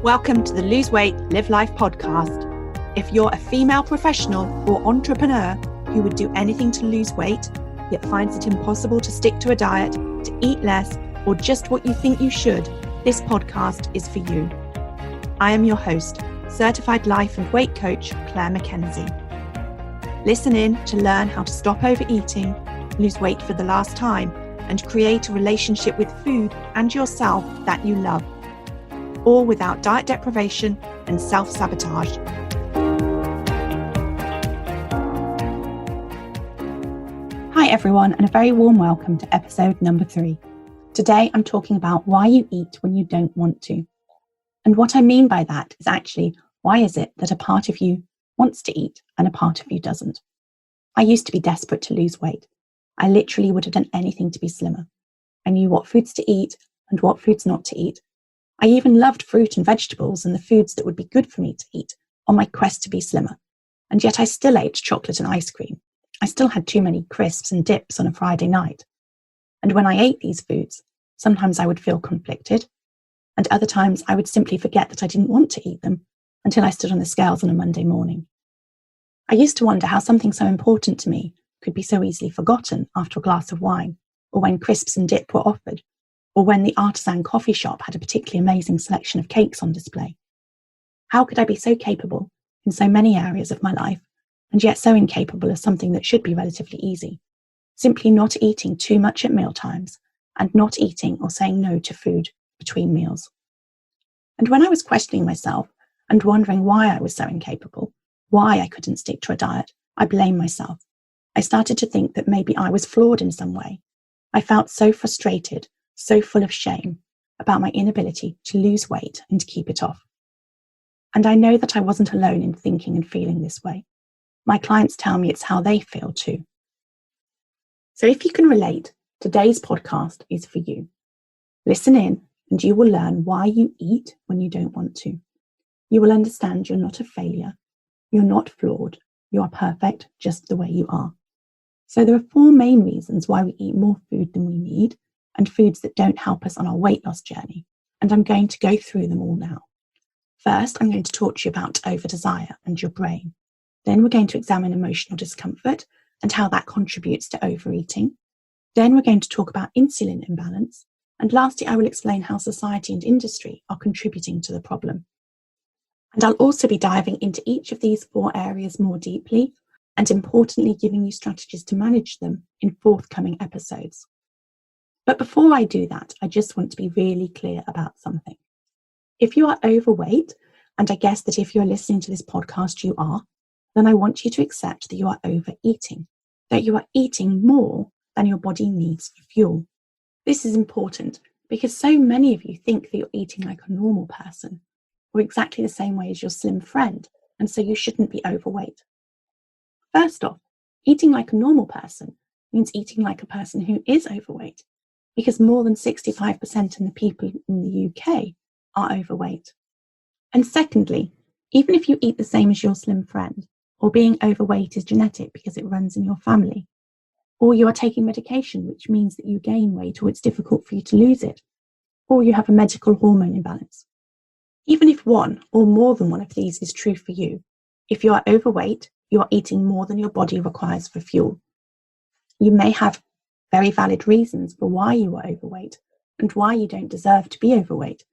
Welcome to the Lose Weight, Live Life podcast. If you're a female professional or entrepreneur who would do anything to lose weight, yet finds it impossible to stick to a diet, to eat less, or just what you think you should, this podcast is for you. I am your host, certified life and weight coach, Claire McKenzie. Listen in to learn how to stop overeating, lose weight for the last time, and create a relationship with food and yourself that you love, all without diet deprivation and self-sabotage. Hi everyone, and a very warm welcome to episode number 3. Today I'm talking about why you eat when you don't want to. And what I mean by that is actually, why is it that a part of you wants to eat and a part of you doesn't? I used to be desperate to lose weight. I literally would have done anything to be slimmer. I knew what foods to eat and what foods not to eat. I even loved fruit and vegetables and the foods that would be good for me to eat on my quest to be slimmer. And yet I still ate chocolate and ice cream. I still had too many crisps and dips on a Friday night. And when I ate these foods, sometimes I would feel conflicted, and other times I would simply forget that I didn't want to eat them until I stood on the scales on a Monday morning. I used to wonder how something so important to me could be so easily forgotten after a glass of wine, or when crisps and dip were offered, or when the artisan coffee shop had a particularly amazing selection of cakes on display. How could I be so capable in so many areas of my life, and yet so incapable of something that should be relatively easy, simply not eating too much at mealtimes, and not eating or saying no to food between meals? And when I was questioning myself and wondering why I was so incapable, why I couldn't stick to a diet, I blamed myself. I started to think that maybe I was flawed in some way. I felt so frustrated, so full of shame about my inability to lose weight and to keep it off. And I know that I wasn't alone in thinking and feeling this way. My clients tell me it's how they feel too. So if you can relate, today's podcast is for you. Listen in and you will learn why you eat when you don't want to. You will understand you're not a failure. You're not flawed. You are perfect just the way you are. So there are 4 main reasons why we eat more food than we need, and foods that don't help us on our weight loss journey. And I'm going to go through them all now. First, I'm going to talk to you about over-desire and your brain. Then we're going to examine emotional discomfort and how that contributes to overeating. Then we're going to talk about insulin imbalance. And lastly, I will explain how society and industry are contributing to the problem. And I'll also be diving into each of these 4 areas more deeply, and importantly, giving you strategies to manage them in forthcoming episodes. But before I do that, I just want to be really clear about something. If you are overweight, and I guess that if you're listening to this podcast, you are, then I want you to accept that you are overeating, that you are eating more than your body needs for fuel. This is important because so many of you think that you're eating like a normal person, or exactly the same way as your slim friend, and so you shouldn't be overweight. First off, eating like a normal person means eating like a person who is overweight, because more than 65% of the people in the UK are overweight. And secondly, even if you eat the same as your slim friend, or being overweight is genetic because it runs in your family, or you are taking medication which means that you gain weight or it's difficult for you to lose it, or you have a medical hormone imbalance. Even if one or more than one of these is true for you, if you are overweight, you are eating more than your body requires for fuel. You may have very valid reasons for why you are overweight and why you don't deserve to be overweight.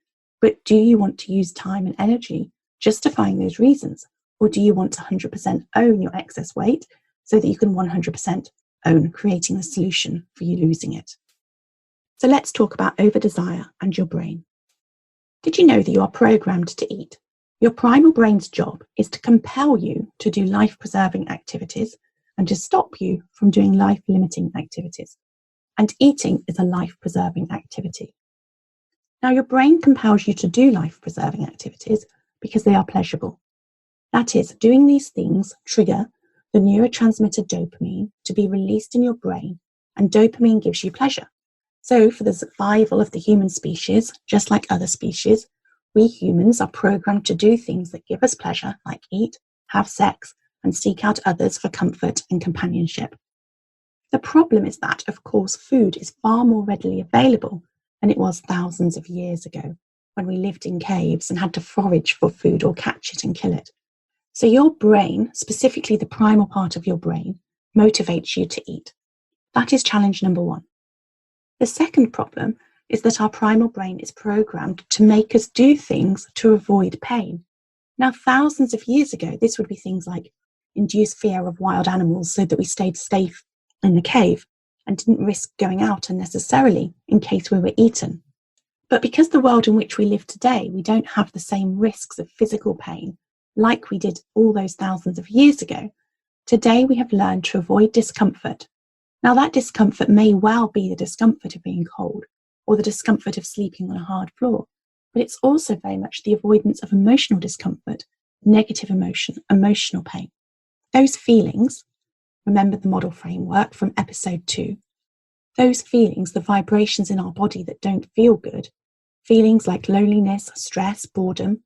But do you want to use time and energy justifying those reasons? Or do you want to 100% own your excess weight so that you can 100% own creating the solution for you losing it? So let's talk about over-desire and your brain. Did you know that you are programmed to eat? Your primal brain's job is to compel you to do life-preserving activities and to stop you from doing life-limiting activities. And eating is a life-preserving activity. Now, your brain compels you to do life-preserving activities because they are pleasurable. That is, doing these things trigger the neurotransmitter dopamine to be released in your brain, and dopamine gives you pleasure. So, for the survival of the human species, just like other species, we humans are programmed to do things that give us pleasure, like eat, have sex, and seek out others for comfort and companionship. The problem is that, of course, food is far more readily available than it was thousands of years ago. when we lived in caves and had to forage for food or catch it and kill it. So your brain, specifically the primal part of your brain, motivates you to eat. That is challenge number one. The second problem is that our primal brain is programmed to make us do things to avoid pain. Now, thousands of years ago, this would be things like induce fear of wild animals so that we stayed safe in the cave and didn't risk going out unnecessarily in case we were eaten. But because the world in which we live today, we don't have the same risks of physical pain like we did all those thousands of years ago, today we have learned to avoid discomfort. Now, that discomfort may well be the discomfort of being cold or the discomfort of sleeping on a hard floor, but it's also very much the avoidance of emotional discomfort, negative emotion, emotional pain. Those feelings, remember the model framework from episode 2, those feelings, the vibrations in our body that don't feel good, feelings like loneliness, stress, boredom,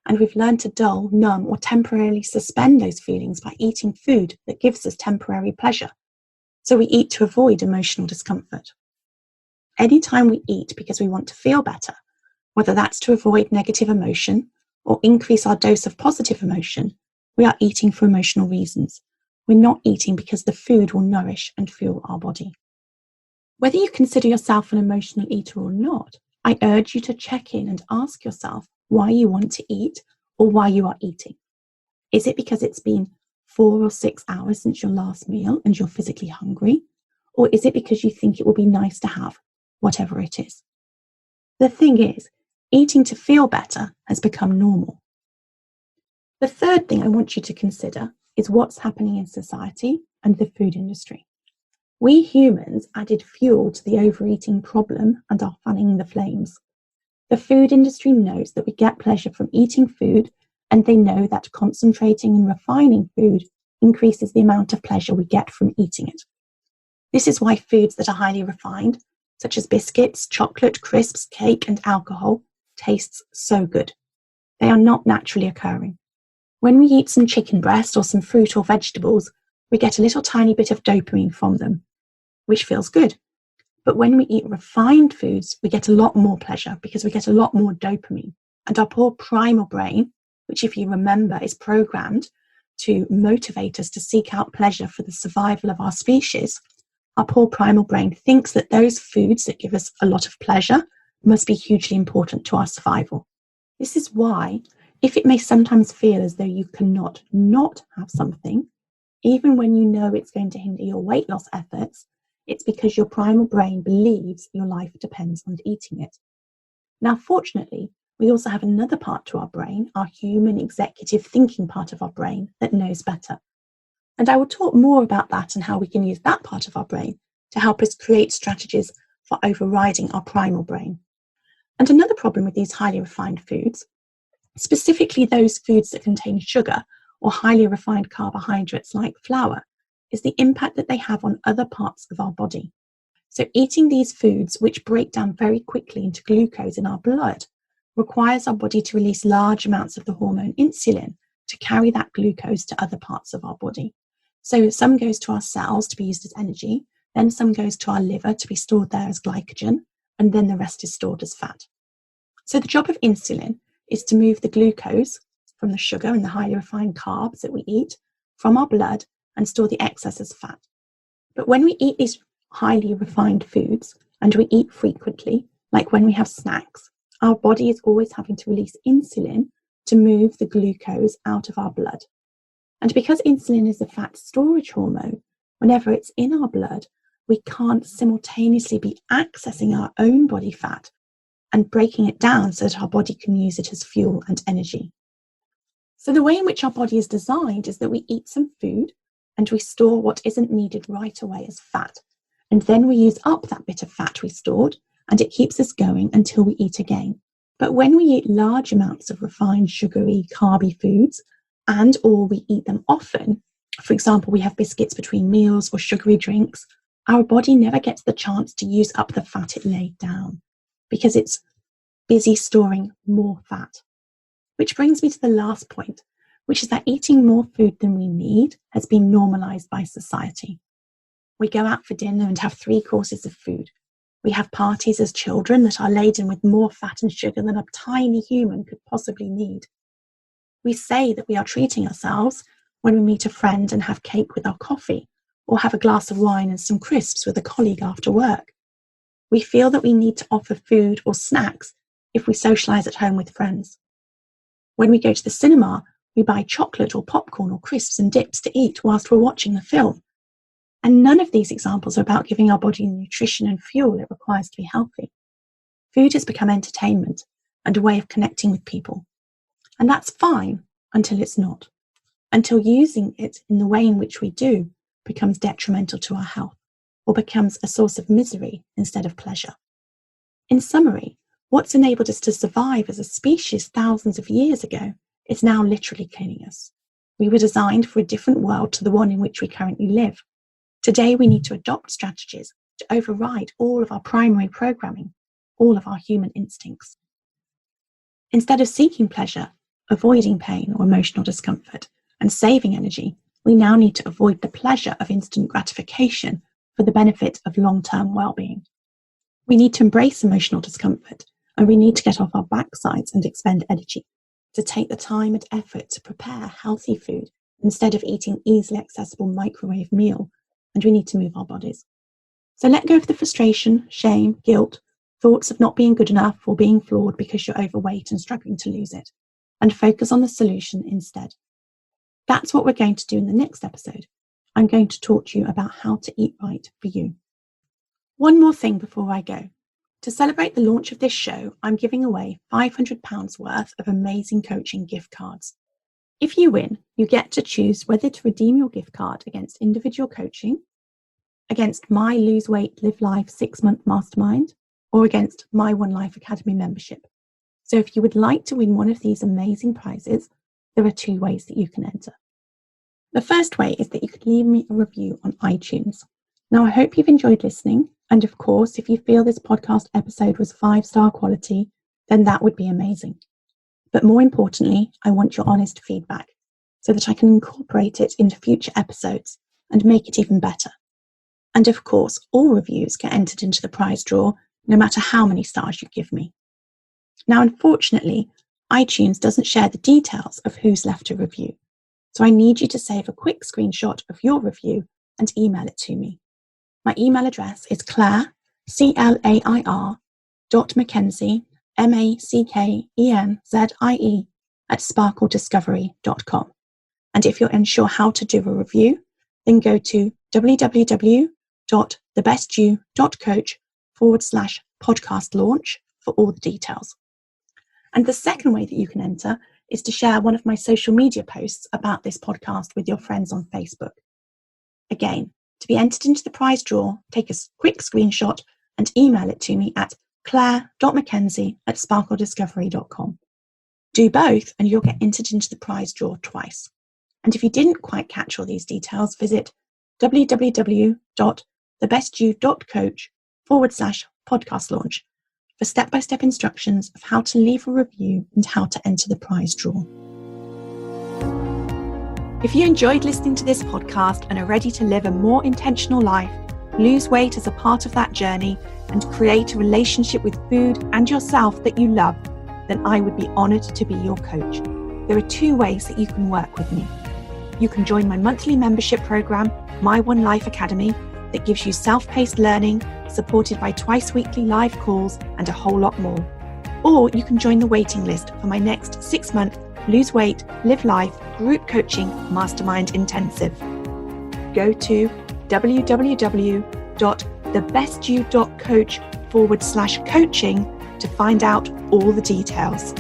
and we've learned to dull, numb, or temporarily suspend those feelings by eating food that gives us temporary pleasure. So we eat to avoid emotional discomfort. Anytime we eat because we want to feel better, whether that's to avoid negative emotion or increase our dose of positive emotion, we are eating for emotional reasons. We're not eating because the food will nourish and fuel our body. Whether you consider yourself an emotional eater or not, I urge you to check in and ask yourself why you want to eat or why you are eating. Is it because it's been 4 or 6 hours since your last meal and you're physically hungry? Or is it because you think it will be nice to have, whatever it is? The thing is, eating to feel better has become normal. The third thing I want you to consider is what's happening in society and the food industry. We humans added fuel to the overeating problem and are fanning the flames. The food industry knows that we get pleasure from eating food, and they know that concentrating and refining food increases the amount of pleasure we get from eating it. This is why foods that are highly refined, such as biscuits, chocolate, crisps, cake, and alcohol, tastes so good. They are not naturally occurring. When we eat some chicken breast or some fruit or vegetables, we get a little tiny bit of dopamine from them, which feels good. But when we eat refined foods, we get a lot more pleasure because we get a lot more dopamine. And our poor primal brain, which if you remember is programmed to motivate us to seek out pleasure for the survival of our species, our poor primal brain thinks that those foods that give us a lot of pleasure must be hugely important to our survival. This is why, if it may sometimes feel as though you cannot not have something, even when you know it's going to hinder your weight loss efforts, it's because your primal brain believes your life depends on eating it. Now, fortunately, we also have another part to our brain, our human executive thinking part of our brain, that knows better. And I will talk more about that and how we can use that part of our brain to help us create strategies for overriding our primal brain. And another problem with these highly refined foods, specifically those foods that contain sugar or highly refined carbohydrates like flour, is the impact that they have on other parts of our body. So eating these foods, which break down very quickly into glucose in our blood, requires our body to release large amounts of the hormone insulin to carry that glucose to other parts of our body. So some goes to our cells to be used as energy, then some goes to our liver to be stored there as glycogen, and then the rest is stored as fat. So the job of insulin is to move the glucose from the sugar and the highly refined carbs that we eat from our blood and store the excess as fat. But when we eat these highly refined foods and we eat frequently, like when we have snacks, our body is always having to release insulin to move the glucose out of our blood. And because insulin is a fat storage hormone, whenever it's in our blood, we can't simultaneously be accessing our own body fat and breaking it down so that our body can use it as fuel and energy. So the way in which our body is designed is that we eat some food and we store what isn't needed right away as fat. And then we use up that bit of fat we stored, and it keeps us going until we eat again. But when we eat large amounts of refined, sugary, carby foods, and or we eat them often, for example, we have biscuits between meals or sugary drinks, our body never gets the chance to use up the fat it laid down because it's busy storing more fat. Which brings me to the last point, which is that eating more food than we need has been normalized by society. We go out for dinner and have 3 courses of food. We have parties as children that are laden with more fat and sugar than a tiny human could possibly need. We say that we are treating ourselves when we meet a friend and have cake with our coffee, or have a glass of wine and some crisps with a colleague after work. We feel that we need to offer food or snacks if we socialise at home with friends. When we go to the cinema, we buy chocolate or popcorn or crisps and dips to eat whilst we're watching the film. And none of these examples are about giving our body the nutrition and fuel it requires to be healthy. Food has become entertainment and a way of connecting with people. And that's fine until it's not. Until using it in the way in which we do becomes detrimental to our health, or becomes a source of misery instead of pleasure. In summary, what's enabled us to survive as a species thousands of years ago is now literally killing us. We were designed for a different world to the one in which we currently live. Today, we need to adopt strategies to override all of our primary programming, all of our human instincts. Instead of seeking pleasure, avoiding pain or emotional discomfort, and saving energy, we now need to avoid the pleasure of instant gratification for the benefit of long-term well-being. We need to embrace emotional discomfort, and we need to get off our backsides and expend energy to take the time and effort to prepare healthy food instead of eating easily accessible microwave meal, and we need to move our bodies. So let go of the frustration, shame, guilt, thoughts of not being good enough or being flawed because you're overweight and struggling to lose it, and focus on the solution instead. That's what we're going to do in the next episode. I'm going to talk to you about how to eat right for you. One more thing before I go. To celebrate the launch of this show, I'm giving away £500 worth of amazing coaching gift cards. If you win, you get to choose whether to redeem your gift card against individual coaching, against my Lose Weight, Live Life 6-month mastermind, or against my One Life Academy membership. So if you would like to win one of these amazing prizes, there are 2 ways that you can enter. The first way is that you could leave me a review on iTunes. Now, I hope you've enjoyed listening. And of course, if you feel this podcast episode was 5-star quality, then that would be amazing. But more importantly, I want your honest feedback so that I can incorporate it into future episodes and make it even better. And of course, all reviews get entered into the prize draw, no matter how many stars you give me. Now, unfortunately, iTunes doesn't share the details of who's left a review. So I need you to save a quick screenshot of your review and email it to me. My email address is Claire, clair.mackenzie, MACKENZIE @sparklediscovery.com. And if you're unsure how to do a review, then go to www.thebestyou.coach/podcast launch for all the details. And the second way that you can enter is to share one of my social media posts about this podcast with your friends on Facebook. Again, to be entered into the prize draw, take a quick screenshot and email it to me at claire.mackenzie@sparklediscovery.com. Do both and you'll get entered into the prize draw twice. And if you didn't quite catch all these details, visit www.thebestyou.coach/podcast launch for step-by-step instructions of how to leave a review and how to enter the prize draw. If you enjoyed listening to this podcast and are ready to live a more intentional life, lose weight as a part of that journey, and create a relationship with food and yourself that you love, then I would be honoured to be your coach. There are 2 ways that you can work with me. You can join my monthly membership program, My One Life Academy, that gives you self-paced learning, supported by twice-weekly live calls and a whole lot more. Or you can join the waiting list for my next 6-month Lose Weight, Live Life group coaching mastermind intensive. Go to www.thebestyou.coach/coaching to find out all the details.